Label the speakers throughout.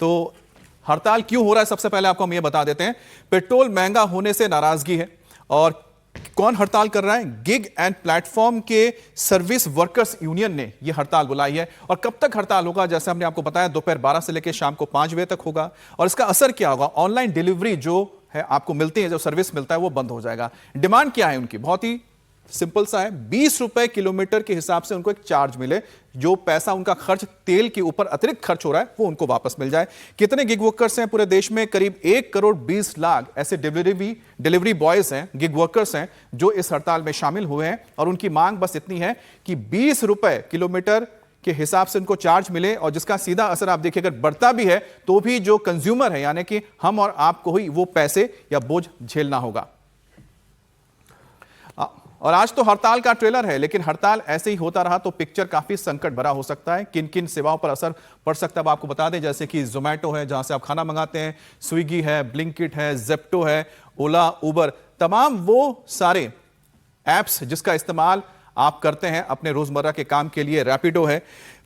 Speaker 1: तो हड़ताल क्यों हो रहा है, सबसे पहले आपको हम ये बता देते हैं। पेट्रोल महंगा होने से नाराजगी है। और कौन हड़ताल कर रहा है? गिग एंड प्लेटफॉर्म के सर्विस वर्कर्स यूनियन ने यह हड़ताल बुलाई है। और कब तक हड़ताल होगा? जैसे हमने आपको बताया, दोपहर 12 से लेकर शाम को 5 बजे तक होगा। और इसका असर क्या होगा? ऑनलाइन डिलीवरी जो है आपको मिलती है, जो सर्विस मिलता है, वो बंद हो जाएगा। डिमांड क्या है उनकी? बहुत ही सिंपल सा है, 20 रुपए किलोमीटर के हिसाब से उनको एक चार्ज मिले। जो पैसा उनका खर्च तेल के ऊपर अतिरिक्त खर्च हो रहा है, वो उनको वापस मिल जाए। कितने गिग वर्कर्स हैं पूरे देश में? करीब 1 करोड़ 20 लाख ऐसे डिलीवरी बॉयज हैं, गिग वर्कर्स हैं, जो इस हड़ताल में शामिल हुए हैं। और उनकी मांग बस इतनी है कि 20 रुपए किलोमीटर के हिसाब से उनको चार्ज मिले। और जिसका सीधा असर आप देखिए, अगर बढ़ता भी है तो भी जो कंज्यूमर है, यानी कि हम और आपको ही वो पैसे या बोझ झेलना होगा। और आज तो हड़ताल का ट्रेलर है, लेकिन हड़ताल ऐसे ही होता रहा तो पिक्चर काफी संकट भरा हो सकता है। किन किन सेवाओं पर असर पड़ सकता है अब आपको बता दें, जैसे कि जोमैटो है, जहां से आप खाना मंगाते हैं, स्विगी है, ब्लिंकिट है, जेप्टो है, ओला, उबर, तमाम वो सारे ऐप्स जिसका इस्तेमाल आप करते हैं अपने रोजमर्रा के काम के लिए। रैपिडो है।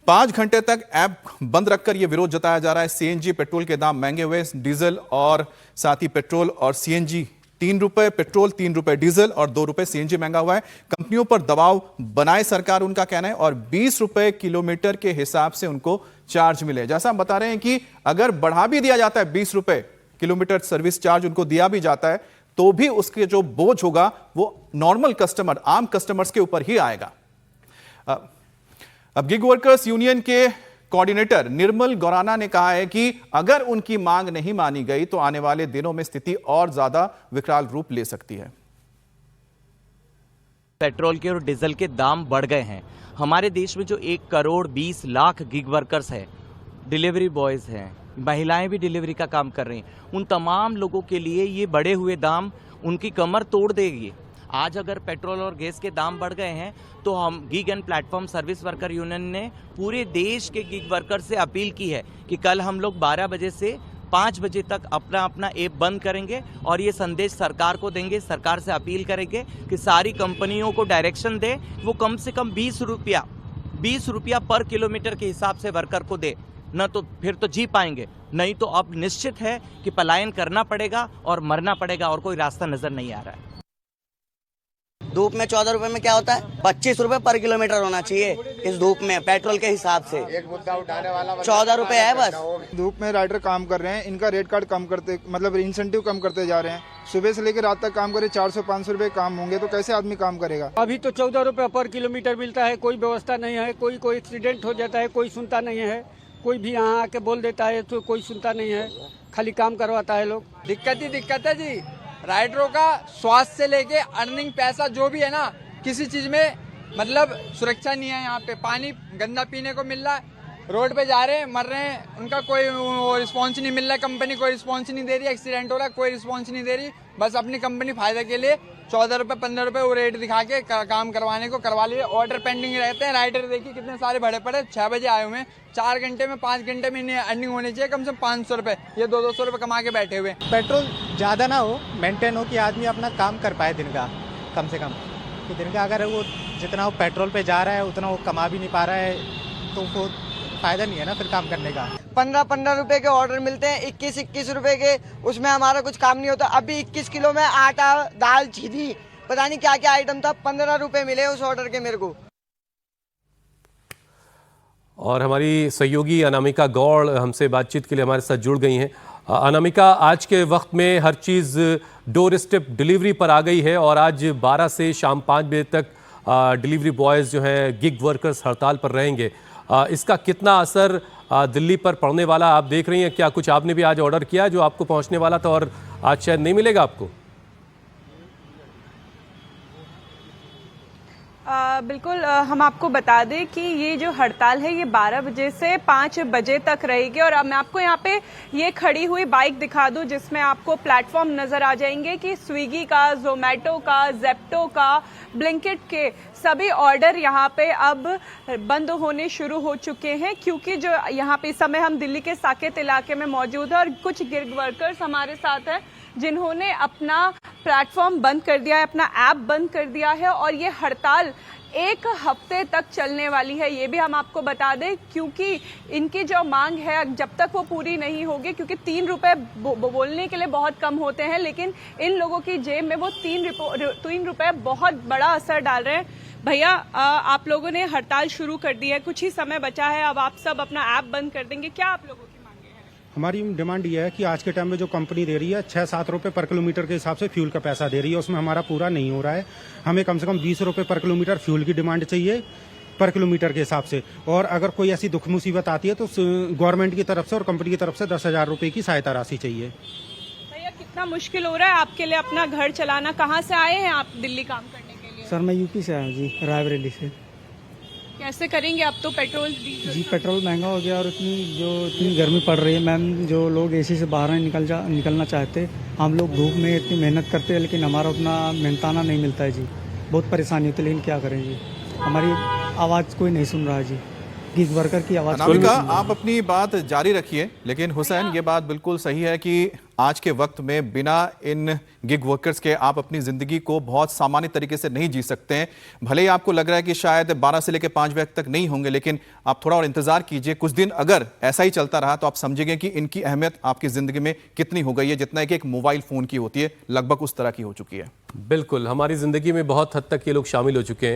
Speaker 1: 5 घंटे तक ऐप बंद रखकर यह विरोध जताया जा रहा है। सीएनजी पेट्रोल के दाम महंगे हुए, डीजल और साथ ही पेट्रोल और सीएनजी 3 रुपए पेट्रोल, 3 रुपए डीजल और 2 रुपए सीएनजी महंगा हुआ है। कंपनियों पर दबाव बनाए सरकार, उनका कहना है। और 20 रुपए किलोमीटर के हिसाब से उनको चार्ज मिले। जैसा हम बता रहे हैं कि अगर बढ़ा भी दिया जाता है, 20 रुपए किलोमीटर सर्विस चार्ज उनको दिया भी जाता है, तो भी उसके जो बोझ होगा वो नॉर्मल कस्टमर, आम कस्टमर्स के ऊपर ही आएगा। अब गिग वर्कर्स यूनियन के कोऑर्डिनेटर निर्मल गौराना ने कहा है कि अगर उनकी मांग नहीं मानी गई तो आने वाले दिनों में स्थिति और ज्यादा विकराल रूप ले सकती है।
Speaker 2: पेट्रोल के और डीजल के दाम बढ़ गए हैं। हमारे देश में जो 1 करोड़ 20 लाख गिग वर्कर्स हैं, डिलीवरी बॉयज हैं, महिलाएं भी डिलीवरी का काम कर रही हैं, उन तमाम लोगों के लिए ये बढ़े हुए दाम उनकी कमर तोड़ देगी। आज अगर पेट्रोल और गैस के दाम बढ़ गए हैं तो हम gig and platform service worker union ने पूरे देश के गिग वर्कर से अपील की है कि कल हम लोग 12 बजे से 5 बजे तक अपना अपना ऐप बंद करेंगे और ये संदेश सरकार को देंगे। सरकार से अपील करेंगे कि सारी कंपनियों को डायरेक्शन दे, वो कम से कम 20 रुपया पर किलोमीटर के हिसाब से वर्कर को दे, न तो फिर तो जी पाएंगे, नहीं तो अब निश्चित है कि पलायन करना पड़ेगा और मरना पड़ेगा और कोई रास्ता नजर नहीं आ रहा है।
Speaker 3: धूप में 14 रुपए में क्या होता है? 25 रुपए पर किलोमीटर होना चाहिए इस धूप में पेट्रोल के हिसाब से। एक मुद्दा उठाने वाला 14 रुपए है बस।
Speaker 4: धूप में राइडर काम कर रहे हैं, इनका रेट कार्ड कम करते, मतलब इंसेंटिव कम करते जा रहे हैं। सुबह से लेकर रात तक काम करे, 400-500 रुपए काम होंगे तो कैसे आदमी काम करेगा?
Speaker 5: अभी तो 14 रुपए पर किलोमीटर मिलता है, कोई व्यवस्था नहीं है। कोई एक्सीडेंट हो जाता है, कोई सुनता नहीं है। कोई भी यहाँ आके बोल देता है तो कोई सुनता नहीं है, खाली काम करवाता है लोग।
Speaker 6: दिक्कत है जी। राइडरों का स्वास्थ्य से लेके अर्निंग पैसा जो भी है ना, किसी चीज में मतलब सुरक्षा नहीं है। यहाँ पे पानी गंदा पीने को मिल रहा है, रोड पे जा रहे हैं, मर रहे हैं, उनका कोई रिस्पॉन्स नहीं मिल रहा है। कंपनी कोई रिस्पॉन्स नहीं दे रही, एक्सीडेंट हो रहा है, कोई रिस्पॉन्स नहीं दे रही। बस अपनी कंपनी फायदे के लिए 14 रुपए 15 रुपए वो रेट दिखा के काम करवाने को करवा लिए। ऑर्डर पेंडिंग रहते हैं। राइडर देखिए कितने सारे भरे पड़े, 6 बजे आए हुए हैं, 4 घंटे में 5 घंटे में इन्हें अर्निंग होनी चाहिए कम से कम 500 रुपए। ये 200 रुपए कमा के बैठे हुए।
Speaker 7: पेट्रोल ज़्यादा ना हो, मेंटेन हो कि आदमी अपना काम कर पाए दिन का, कम से कम कि दिन का अगर वो जितना वो पेट्रोल पे जा रहा है उतना वो कमा भी नहीं पा रहा है तो वो फायदा नहीं है ना फिर काम करने का।
Speaker 3: 15 रुपए के ऑर्डर मिलते हैं, 21 रुपए के, उसमें हमारा कुछ काम नहीं होता। अभी 21 किलो में आटा, दाल, चीनी, पता नहीं क्या क्या आइटम था, 15 रुपए मिले उस ऑर्डर के मेरे को।
Speaker 8: और हमारी सहयोगी अनामिका गौड़ हमसे बातचीत के लिए हमारे साथ जुड़ गई हैं। अनामिका, आज के वक्त में हर चीज़ डोर स्टेप डिलीवरी पर आ गई है और आज 12 से शाम 5 बजे तक डिलीवरी बॉयज़ जो हैं, गिग वर्कर्स हड़ताल पर रहेंगे। इसका कितना असर दिल्ली पर पड़ने वाला आप देख रही हैं? क्या कुछ आपने भी आज ऑर्डर किया जो आपको पहुंचने वाला था और आज शायद नहीं मिलेगा आपको?
Speaker 9: बिल्कुल, हम आपको बता दें कि ये जो हड़ताल है ये 12 बजे से 5 बजे तक रहेगी। और अब मैं आपको यहाँ पे ये खड़ी हुई बाइक दिखा दूं जिसमें आपको प्लेटफॉर्म नजर आ जाएंगे कि स्विगी का, जोमैटो का, जेप्टो का, ब्लिंकिट के सभी ऑर्डर यहाँ पे अब बंद होने शुरू हो चुके हैं। क्योंकि जो यहाँ पे इस समय हम दिल्ली के साकेत इलाके में मौजूद है और कुछ गिग वर्कर्स हमारे साथ हैं जिन्होंने अपना प्लेटफॉर्म बंद कर दिया है, अपना ऐप बंद कर दिया है। और ये हड़ताल 1 हफ्ते तक चलने वाली है, ये भी हम आपको बता दें, क्योंकि इनकी जो मांग है जब तक वो पूरी नहीं होगी, क्योंकि 3 रुपए बोलने के लिए बहुत कम होते हैं, लेकिन इन लोगों की जेब में वो 3 रुपए बहुत बड़ा असर डाल रहे हैं। भैया, आप लोगों ने हड़ताल शुरू कर दी है, कुछ ही समय बचा है, अब आप सब अपना ऐप बंद कर देंगे, क्या आप लोगों की मांगे हैं?
Speaker 10: हमारी डिमांड ये है कि आज के टाइम में जो कंपनी दे रही है 6-7 रुपए पर किलोमीटर के हिसाब से फ्यूल का पैसा दे रही है, उसमें हमारा पूरा नहीं हो रहा है। हमें कम से कम 20 रुपए पर किलोमीटर फ्यूल की डिमांड चाहिए पर किलोमीटर के हिसाब से, और अगर कोई ऐसी दुख मुसीबत आती है तो गवर्नमेंट की तरफ से और कंपनी की तरफ से 10,000 रुपए की सहायता राशि चाहिए।
Speaker 9: भैया, कितना मुश्किल हो रहा है आपके लिए अपना घर चलाना? कहाँ से आए हैं आप दिल्ली काम करने के लिए?
Speaker 5: सर मैं यूपी से आया जी, रायबरेली से।
Speaker 9: कैसे करेंगे अब तो पेट्रोल डीजल?
Speaker 5: जी पेट्रोल महंगा हो गया और इतनी गर्मी पड़ रही है मैम, जो लोग एसी से बाहर निकलना चाहते, हम लोग धूप में इतनी मेहनत करते हैं लेकिन हमारा उतना मेहनताना नहीं मिलता है जी, बहुत परेशानी होती है, लेकिन क्या करें जी, हमारी आवाज़ कोई नहीं सुन रहा है जी, गिग वर्कर की आवाज़।
Speaker 1: अनामिका, आप अपनी बात जारी रखिए, लेकिन हुसैन ये बात बिल्कुल सही है कि आज के वक्त में बिना इन गिग वर्कर्स के आप अपनी जिंदगी को बहुत सामान्य तरीके से नहीं जी सकते हैं। भले ही आपको लग रहा है कि शायद 12 से लेकर 5 बजे तक नहीं होंगे, लेकिन आप थोड़ा और इंतजार कीजिए। कुछ दिन अगर ऐसा ही चलता रहा तो आप समझेंगे कि इनकी अहमियत आपकी जिंदगी में कितनी हो गई है, जितना कि एक मोबाइल फोन की होती है, लगभग उस तरह की हो चुकी है।
Speaker 8: बिल्कुल, हमारी जिंदगी में बहुत हद तक ये लोग शामिल हो चुके हैं।